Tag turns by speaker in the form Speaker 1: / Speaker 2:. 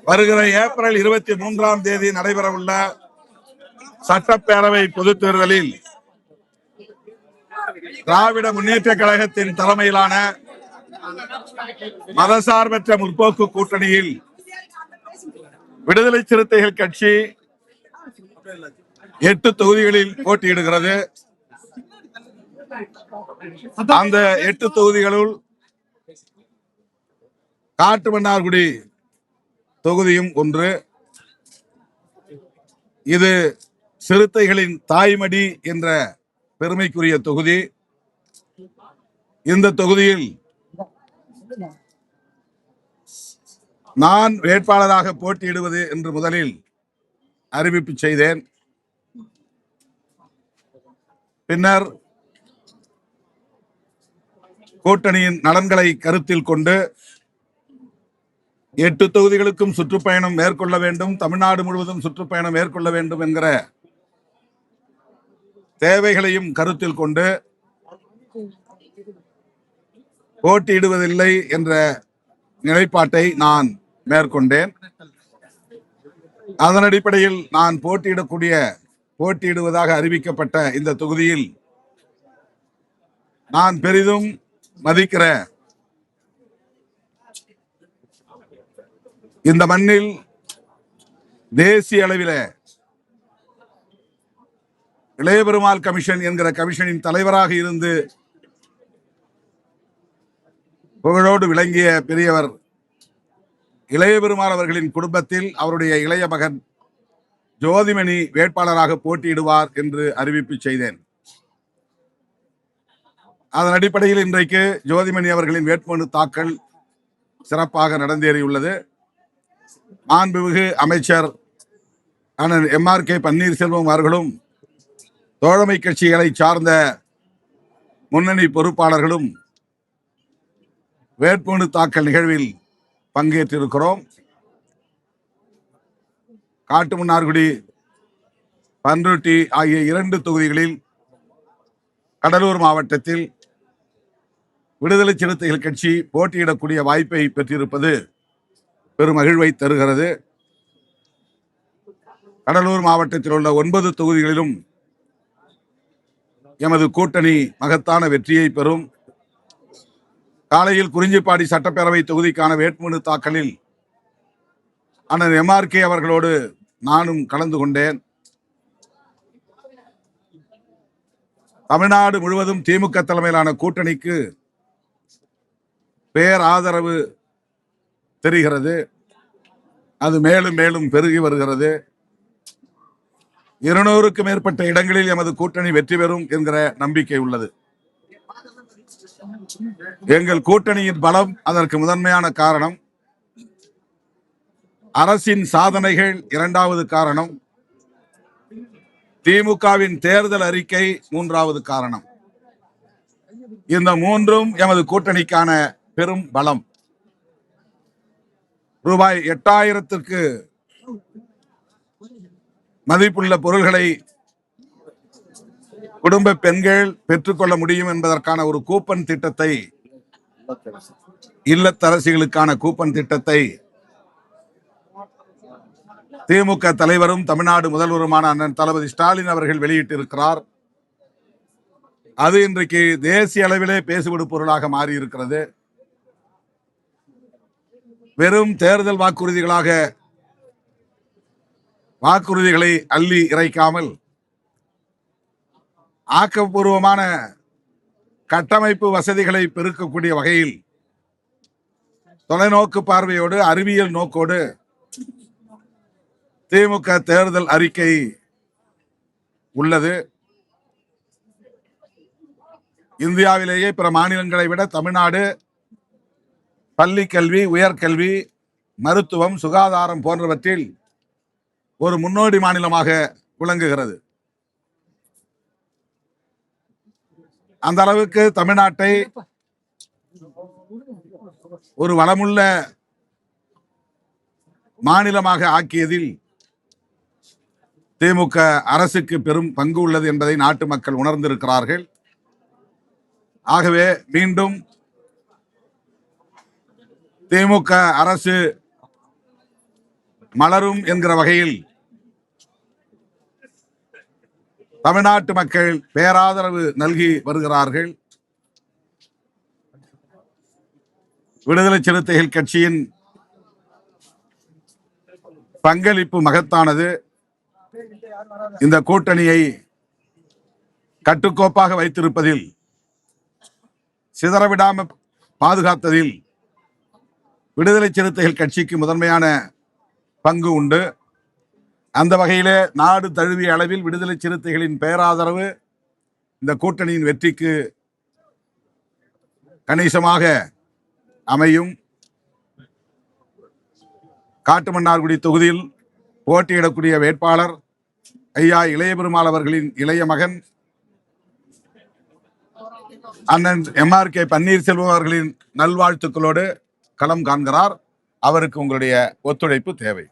Speaker 1: வருகிற ஏப்ரல் 23ஆம் தேதி நடைபெறவுள்ள சட்டப்பேரவை பொதுத் தேர்தலில் திராவிட முன்னேற்ற கழகத்தின் தலைமையிலான மதசார்பற்ற முற்போக்கு கூட்டணியில் விடுதலை சிறுத்தைகள் கட்சி 8 தொகுதிகளில் போட்டியிடுகிறது. அந்த 8 தொகுதிகளுள் காட்டுமன்னார்குடி தொகுதியும் ஒன்று. இது சிறுத்தைகளின் தாய்மடி என்ற பெருமைக்குரிய தொகுதி. இந்த தொகுதியில் நான் வேட்பாளராக போட்டியிடுவது என்று முதலில் அறிவிப்பு செய்தேன். பின்னர் கூட்டணியின் நலன்களை கருத்தில் கொண்டு 8 தொகுதிகளுக்கும் சுற்றுப்பயணம் மேற்கொள்ள வேண்டும், தமிழ்நாடு முழுவதும் சுற்றுப்பயணம் மேற்கொள்ள வேண்டும் என்கிற தேவைகளையும் கருத்தில் கொண்டு போட்டியிடுவதில்லை என்ற நிலைப்பாட்டை நான் மேற்கொண்டேன். அதன் அடிப்படையில் நான் போட்டியிடுவதாக அறிவிக்கப்பட்ட இந்த தொகுதியில் நான் பெரிதும் மதிக்கிற இந்த மண்ணில் தேசிய அளவில் இளைய பெருமாள் கமிஷன் என்கிற கமிஷனின் தலைவராக இருந்து புகழோடு விளங்கிய பெரியவர் இளைய பெருமாள் அவர்களின் குடும்பத்தில் அவருடைய இளைய மகன் ஜோதிமணி வேட்பாளராக போட்டியிடுவார் என்று அறிவிப்பு செய்தேன். அதன் அடிப்படையில் இன்றைக்கு ஜோதிமணி அவர்களின் வேட்புமனு தாக்கல் சிறப்பாக நடந்தேறியுள்ளது. மாண்புமிகு அமைச்சர் அண்ணன் MRK பன்னீர்செல்வம் அவர்களும் தோழமை கட்சிகளை சார்ந்த முன்னணி பொறுப்பாளர்களும் வேட்புமனு தாக்கல் நிகழ்வில் பங்கேற்றிருக்கிறோம். காட்டுமன்னார்குடி, பண்ருட்டி ஆகிய 2 தொகுதிகளில் கடலூர் மாவட்டத்தில் விடுதலை சிறுத்தைகள் கட்சி போட்டியிடக்கூடிய வாய்ப்பை பெற்றிருப்பது பெரும் மகிழ்வை தருகிறது. கடலூர் மாவட்டத்தில் உள்ள 9 தொகுதிகளிலும் எமது கூட்டணி மகத்தான வெற்றியை பெறும். காலையில் குறிஞ்சிப்பாடி சட்டப்பேரவை தொகுதிக்கான வேட்புமனு தாக்கலில் அண்ணன் MRK அவர்களோடு நானும் கலந்து கொண்டேன். தமிழ்நாடு முழுவதும் திமுக தலைமையிலான கூட்டணிக்கு பேர் ஆதரவு தெரிகிறது. அது மேலும் மேலும் பெருகி வருகிறது. 200க்கும் மேற்பட்ட இடங்களில் எமது கூட்டணி வெற்றி பெறும் என்கிற நம்பிக்கை உள்ளது. எங்கள் கூட்டணியின் பலம் அதற்கு முதன்மையான காரணம். அரசின் சாதனைகள் 2வது காரணம். திமுகவின் தேர்தல் அறிக்கை 3வது காரணம். இந்த 3ம் எமது கூட்டணிக்கான பெரும் பலம். ரூபாய் 8000க்கு மதிப்புள்ள பொருள்களை குடும்ப பெண்கள் பெற்றுக்கொள்ள முடியும் என்பதற்கான ஒரு கூப்பன் திட்டத்தை, இல்லத்தரசிகளுக்கான கூப்பன் திட்டத்தை திமுக தலைவரும் தமிழ்நாடு முதல்வருமான அண்ணன் தளபதி ஸ்டாலின் அவர்கள் வெளியிட்டிருக்கிறார். அது இன்றைக்கு தேசிய அளவிலே பேசுபடு பொருளாக மாறியிருக்கிறது. வெறும் தேர்தல் வாக்குறுதிகளை அள்ளி இறைக்காமல் ஆக்கப்பூர்வமான கட்டமைப்பு வசதிகளை பெருக்கக்கூடிய வகையில் தொலைநோக்கு பார்வையோடு, அறிவியல் நோக்கோடு திமுக தேர்தல் அறிக்கை உள்ளது. இந்தியாவிலேயே பிற மாநிலங்களை விட தமிழ்நாடு பள்ளி கல்வி, உயர்கல்வி, மருத்துவம், சுகாதாரம் போன்றவற்றில் ஒரு முன்னோடி மாநிலமாக விளங்குகிறது. அந்த அளவுக்கு தமிழ்நாட்டை ஒரு வளமுள்ள மாநிலமாக ஆக்கியதில் திமுக அரசுக்கு பெரும் பங்கு உள்ளது என்பதை நாட்டு மக்கள் உணர்ந்திருக்கிறார்கள். ஆகவே மீண்டும் திமுக அரசு மலரும் என்கிற வகையில் தமிழ்நாட்டு மக்கள் பேராதரவு நல்கி வருகிறார்கள். விடுதலை சிறுத்தைகள் கட்சியின் பங்களிப்பு மகத்தானது. இந்த கூட்டணியை கட்டுக்கோப்பாக வைத்திருப்பதில், சிதறவிடாமல் பாதுகாத்ததில் விடுதலை சிறுத்தைகள் கட்சிக்கு முதன்மையான பங்கு உண்டு. அந்த வகையிலே நாடு தழுவிய அளவில் விடுதலை சிறுத்தைகளின் பேராதரவு இந்த கூட்டணியின் வெற்றிக்கு கணிசமாக அமையும். காட்டுமன்னார்குடி தொகுதியில் போட்டியிடக்கூடிய வேட்பாளர் ஐயா இளைய பெருமாள் அவர்களின் இளைய மகன் அண்ணன் MRK பன்னீர்செல்வம் அவர்களின் நல்வாழ்த்துக்களோடு களம் காண்கிறார். அவருக்கு உங்களுடைய ஒத்துழைப்பு தேவை.